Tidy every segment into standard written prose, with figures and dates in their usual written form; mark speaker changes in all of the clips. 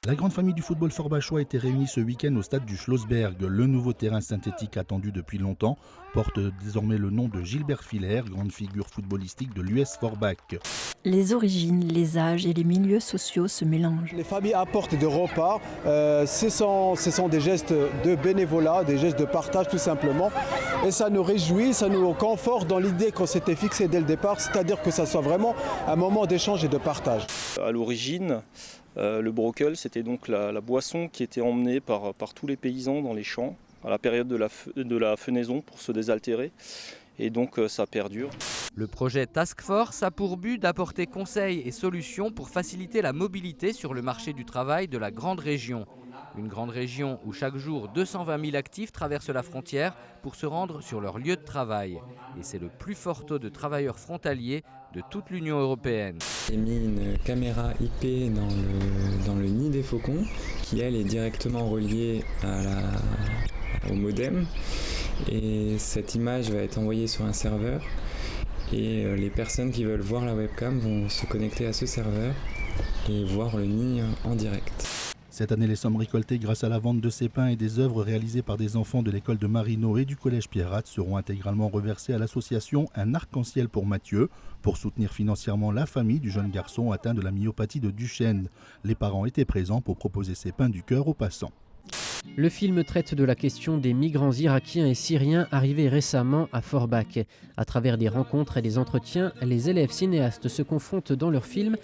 Speaker 1: La grande famille du football forbachois était réunie ce week-end au stade du Schlossberg. Le nouveau terrain synthétique attendu depuis longtemps porte désormais le nom de Gilbert Filaire, grande figure footballistique de l'US Forbach.
Speaker 2: Les origines, les âges et les milieux sociaux se mélangent.
Speaker 3: Les familles apportent des repas, ce sont des gestes de bénévolat, des gestes de partage tout simplement. Et ça nous réjouit, ça nous conforte dans l'idée qu'on s'était fixée dès le départ, c'est-à-dire que ça soit vraiment un moment d'échange et de partage.
Speaker 4: À l'origine, le brokel, c'était donc la boisson qui était emmenée par tous les paysans dans les champs à la période de la fenaison pour se désaltérer. Et donc ça perdure.
Speaker 5: Le projet Task Force a pour but d'apporter conseils et solutions pour faciliter la mobilité sur le marché du travail de la grande région. Une grande région où chaque jour 220 000 actifs traversent la frontière pour se rendre sur leur lieu de travail. Et c'est le plus fort taux de travailleurs frontaliers de toute l'Union européenne.
Speaker 6: J'ai mis une caméra IP dans le nid des faucons qui elle est directement reliée au modem. Et cette image va être envoyée sur un serveur et les personnes qui veulent voir la webcam vont se connecter à ce serveur et voir le nid en direct.
Speaker 1: Cette année, les sommes récoltées grâce à la vente de ces pains et des œuvres réalisées par des enfants de l'école de Marino et du collège Pierrat seront intégralement reversées à l'association Un Arc-en-Ciel pour Mathieu pour soutenir financièrement la famille du jeune garçon atteint de la myopathie de Duchenne. Les parents étaient présents pour proposer ces pains du cœur aux passants.
Speaker 7: Le film traite de la question des migrants irakiens et syriens arrivés récemment à Forbach. À travers des rencontres et des entretiens, les élèves cinéastes se confrontent dans leur film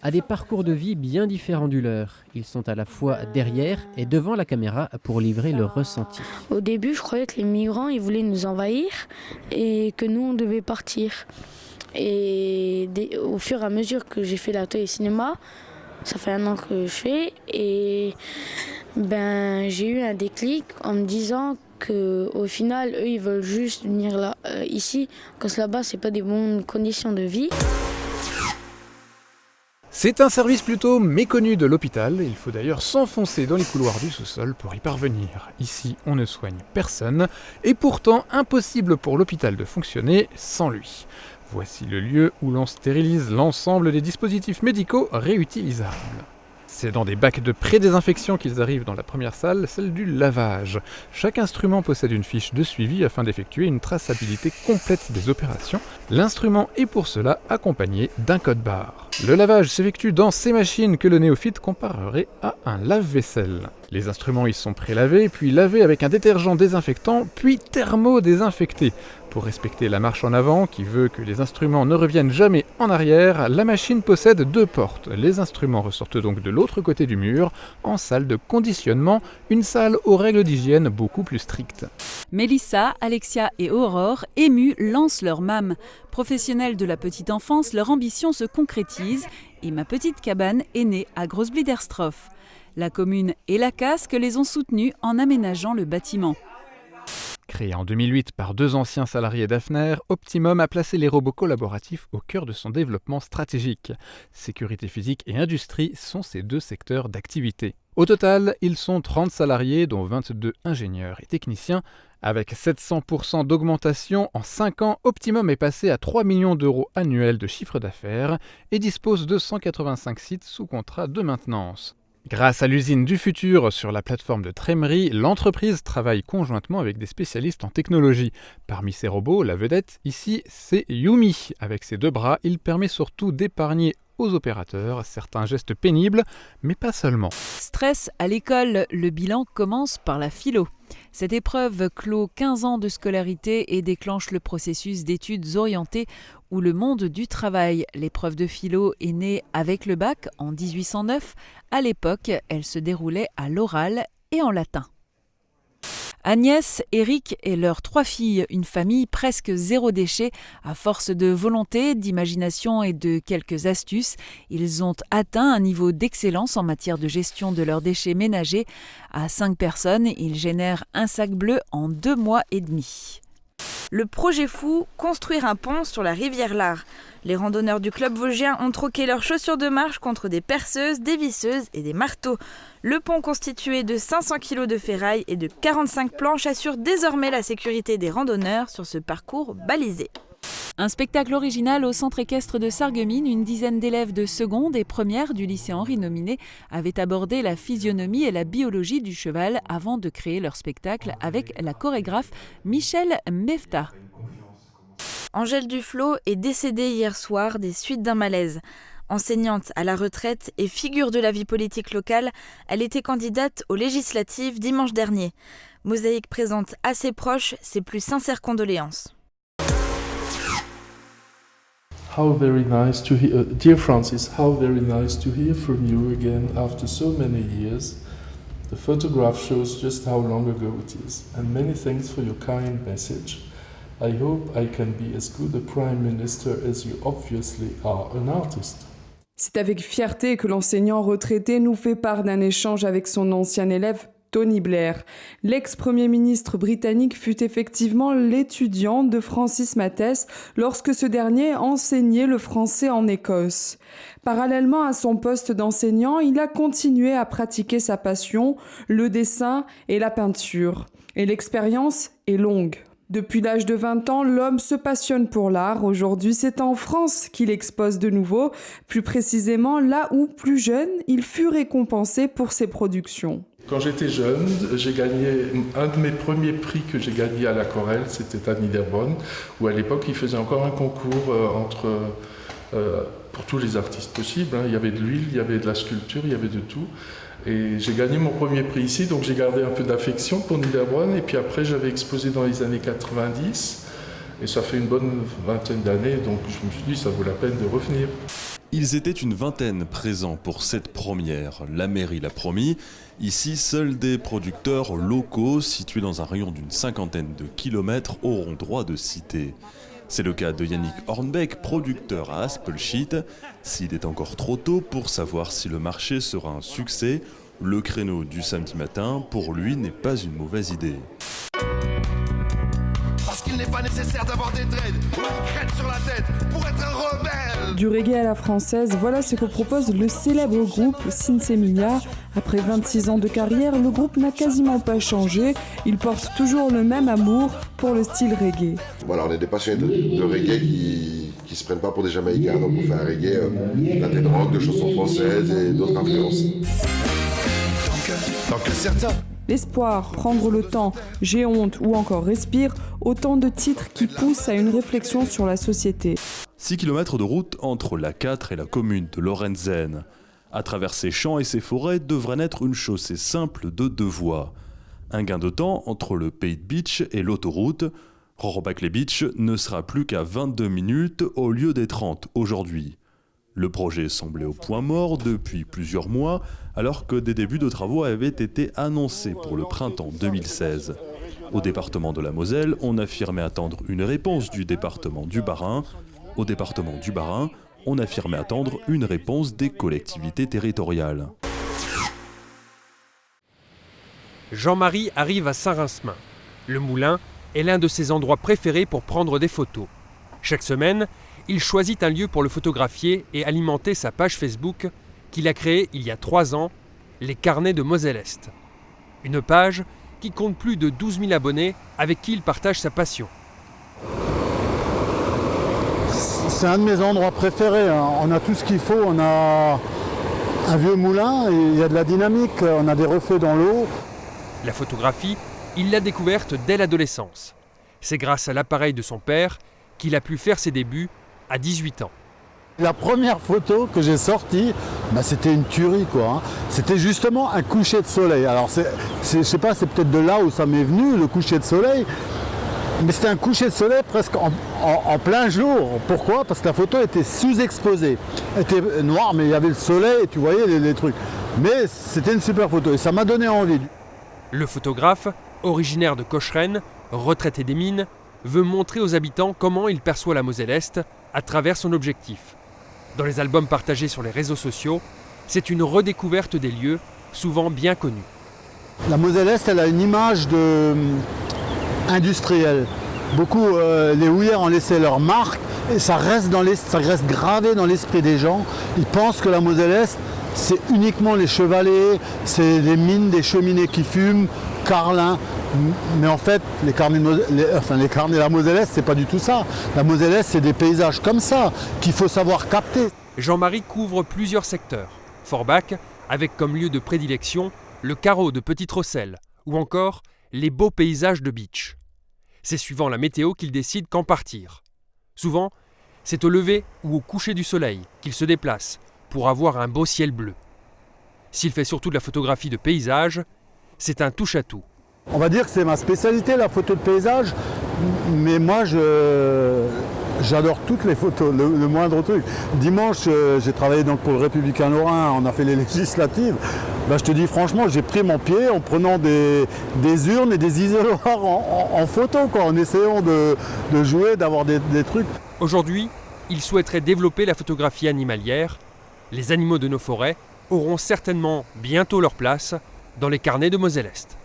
Speaker 7: à des parcours de vie bien différents du leur. Ils sont à la fois derrière et devant la caméra pour livrer leur ressenti.
Speaker 8: Au début, je croyais que les migrants ils voulaient nous envahir et que nous, on devait partir. Et au fur et à mesure que j'ai fait l'atelier cinéma, ça fait 1 an que je fais, et j'ai eu un déclic en me disant qu'au final, eux, ils veulent juste venir là, ici, parce que là-bas, c'est pas des bonnes conditions de vie.
Speaker 9: C'est un service plutôt méconnu de l'hôpital, il faut d'ailleurs s'enfoncer dans les couloirs du sous-sol pour y parvenir. Ici, on ne soigne personne, et pourtant impossible pour l'hôpital de fonctionner sans lui. Voici le lieu où l'on stérilise l'ensemble des dispositifs médicaux réutilisables. C'est dans des bacs de pré-désinfection qu'ils arrivent dans la première salle, celle du lavage. Chaque instrument possède une fiche de suivi afin d'effectuer une traçabilité complète des opérations. L'instrument est pour cela accompagné d'un code-barre. Le lavage s'effectue dans ces machines que le néophyte comparerait à un lave-vaisselle. Les instruments y sont prélavés, puis lavés avec un détergent désinfectant, puis thermo-désinfectés. Pour respecter la marche en avant, qui veut que les instruments ne reviennent jamais en arrière, la machine possède 2 portes. Les instruments ressortent donc de l'autre côté du mur, en salle de conditionnement, une salle aux règles d'hygiène beaucoup plus strictes.
Speaker 10: Mélissa, Alexia et Aurore, émues, lancent leur MAM. Professionnels de la petite enfance, leur ambition se concrétise et Ma Petite Cabane est née à Großbliederstroff. La commune et la casque les ont soutenus en aménageant le bâtiment.
Speaker 9: Créé en 2008 par 2 anciens salariés d'Hafner, Optimum a placé les robots collaboratifs au cœur de son développement stratégique. Sécurité physique et industrie sont ces 2 secteurs d'activité. Au total, ils sont 30 salariés, dont 22 ingénieurs et techniciens. Avec 700% d'augmentation en 5 ans, Optimum est passé à 3 millions d'euros annuels de chiffre d'affaires et dispose de 185 sites sous contrat de maintenance. Grâce à l'usine du futur sur la plateforme de Trémery, l'entreprise travaille conjointement avec des spécialistes en technologie. Parmi ces robots, la vedette ici, c'est Yumi. Avec ses 2 bras, il permet surtout d'épargner aux opérateurs certains gestes pénibles, mais pas seulement.
Speaker 10: Stress à l'école, le bilan commence par la philo. Cette épreuve clôt 15 ans de scolarité et déclenche le processus d'études orientées ou le monde du travail. L'épreuve de philo est née avec le bac en 1809. À l'époque, elle se déroulait à l'oral et en latin. Agnès, Eric et leurs 3 filles, une famille presque zéro déchet. À force de volonté, d'imagination et de quelques astuces, ils ont atteint un niveau d'excellence en matière de gestion de leurs déchets ménagers. À 5 personnes, ils génèrent un sac bleu en 2 mois et demi.
Speaker 11: Le projet fou, construire un pont sur la rivière L'Ar. Les randonneurs du club vosgien ont troqué leurs chaussures de marche contre des perceuses, des visseuses et des marteaux. Le pont constitué de 500 kg de ferraille et de 45 planches assure désormais la sécurité des randonneurs sur ce parcours balisé.
Speaker 10: Un spectacle original au centre équestre de Sarreguemines. Une dizaine d'élèves de seconde et première du lycée Henri Nominet avaient abordé la physionomie et la biologie du cheval avant de créer leur spectacle avec la chorégraphe Michel Mefta.
Speaker 11: Angèle Duflo est décédée hier soir des suites d'un malaise. Enseignante à la retraite et figure de la vie politique locale, elle était candidate aux législatives dimanche dernier. Mosaïque présente à ses proches ses plus sincères condoléances.
Speaker 12: How very nice to hear, dear Francis, how very nice to hear from you again after so many years. The photograph shows just how long ago it is, and many thanks for your kind message. I hope I can be as good a Prime Minister as you obviously are an artist.
Speaker 13: C'est avec fierté que l'enseignant retraité nous fait part d'un échange avec son ancien élève Tony Blair. L'ex-premier ministre britannique fut effectivement l'étudiant de Francis Mathès lorsque ce dernier enseignait le français en Écosse. Parallèlement à son poste d'enseignant, il a continué à pratiquer sa passion, le dessin et la peinture. Et l'expérience est longue. Depuis l'âge de 20 ans, l'homme se passionne pour l'art. Aujourd'hui, c'est en France qu'il expose de nouveau, plus précisément là où, plus jeune, il fut récompensé pour ses productions.
Speaker 12: Quand j'étais jeune, j'ai gagné un de mes premiers prix que j'ai gagné à l'Aquarelle, c'était à Niederbronn, où à l'époque il faisait encore un concours pour tous les artistes possibles. Il y avait de l'huile, il y avait de la sculpture, il y avait de tout. Et j'ai gagné mon premier prix ici, donc j'ai gardé un peu d'affection pour Niederbronn. Et puis après, j'avais exposé dans les années 90, et ça fait une bonne vingtaine d'années, donc je me suis dit ça vaut la peine de revenir.
Speaker 14: Ils étaient une vingtaine présents pour cette première. La mairie l'a promis. Ici, seuls des producteurs locaux situés dans un rayon d'une 50aine de kilomètres auront droit de citer. C'est le cas de Yannick Hornbeck, producteur à Aspelshit. S'il est encore trop tôt pour savoir si le marché sera un succès, le créneau du samedi matin, pour lui, n'est pas une mauvaise idée.
Speaker 15: Parce qu'il n'est pas nécessaire d'avoir des dreads ou une crête sur la tête pour être un rebelle.
Speaker 13: Du reggae à la française, voilà ce que propose le célèbre groupe Sinsemilia. Après 26 ans de carrière, le groupe n'a quasiment pas changé. Il porte toujours le même amour pour le style reggae.
Speaker 16: Voilà, on est des passionnés de reggae qui se prennent pas pour des Jamaïcains, donc on fait un reggae d'un de rock, de chansons françaises et d'autres influences.
Speaker 15: Donc certains.
Speaker 13: L'espoir, prendre le temps, j'ai honte ou encore respire, autant de titres qui poussent à une réflexion sur la société.
Speaker 14: 6 km de route entre la 4 et la commune de Lorenzen. À travers ces champs et ces forêts devrait naître une chaussée simple de 2 voies. Un gain de temps entre le Pays de Beach et l'autoroute. Rohrbach-les-Beach ne sera plus qu'à 22 minutes au lieu des 30 aujourd'hui. Le projet semblait au point mort depuis plusieurs mois, alors que des débuts de travaux avaient été annoncés pour le printemps 2016. Au département de la Moselle, on affirmait attendre une réponse du département du Bas-Rhin. Au département du Bas-Rhin, on affirmait attendre une réponse des collectivités territoriales.
Speaker 17: Jean-Marie arrive à Saint-Rinsmin. Le moulin est l'un de ses endroits préférés pour prendre des photos. Chaque semaine, il choisit un lieu pour le photographier et alimenter sa page Facebook qu'il a créée il y a 3 ans, les Carnets de Moselle-Est. Une page qui compte plus de 12 000 abonnés avec qui il partage sa passion.
Speaker 18: C'est un de mes endroits préférés. On a tout ce qu'il faut. On a un vieux moulin, et il y a de la dynamique, on a des reflets dans l'eau.
Speaker 17: La photographie, il l'a découverte dès l'adolescence. C'est grâce à l'appareil de son père qu'il a pu faire ses débuts à 18 ans.
Speaker 18: La première photo que j'ai sortie, c'était une tuerie quoi. C'était justement un coucher de soleil. Alors je sais pas, c'est peut-être de là où ça m'est venu, le coucher de soleil. Mais c'était un coucher de soleil presque en plein jour. Pourquoi ? Parce que la photo était sous-exposée. Elle était noire, mais il y avait le soleil et tu voyais les trucs. Mais c'était une super photo et ça m'a donné envie.
Speaker 17: Le photographe, originaire de Cocheren, retraité des mines, veut montrer aux habitants comment il perçoit la Moselle-Est à travers son objectif. Dans les albums partagés sur les réseaux sociaux, c'est une redécouverte des lieux, souvent bien connus.
Speaker 18: La Moselle-Est, elle a une image industrielle. beaucoup les houillères ont laissé leur marque et ça reste gravé dans l'esprit des gens. Ils pensent que la Moselle-Est, c'est uniquement les chevalets, c'est des mines, des cheminées qui fument, carlin. Mais en fait, les carnets de la Moselle-Est, c'est pas du tout ça. La Moselle-Est, c'est des paysages comme ça qu'il faut savoir capter.
Speaker 17: Jean-Marie couvre plusieurs secteurs. Forbach, avec comme lieu de prédilection le carreau de Petite-Rosselle ou encore les beaux paysages de Bitche. C'est suivant la météo qu'il décide quand partir. Souvent, c'est au lever ou au coucher du soleil qu'il se déplace pour avoir un beau ciel bleu. S'il fait surtout de la photographie de paysage, c'est un touche-à-tout.
Speaker 18: On va dire que c'est ma spécialité, la photo de paysage, mais moi j'adore toutes les photos, le moindre truc. Dimanche, j'ai travaillé donc pour le Républicain Lorrain, on a fait les législatives. Je te dis franchement, j'ai pris mon pied en prenant des urnes et des isoloirs en photo, en essayant de jouer, d'avoir des trucs.
Speaker 17: Aujourd'hui, il souhaiterait développer la photographie animalière. Les animaux de nos forêts auront certainement bientôt leur place dans les carnets de Moselle-Est.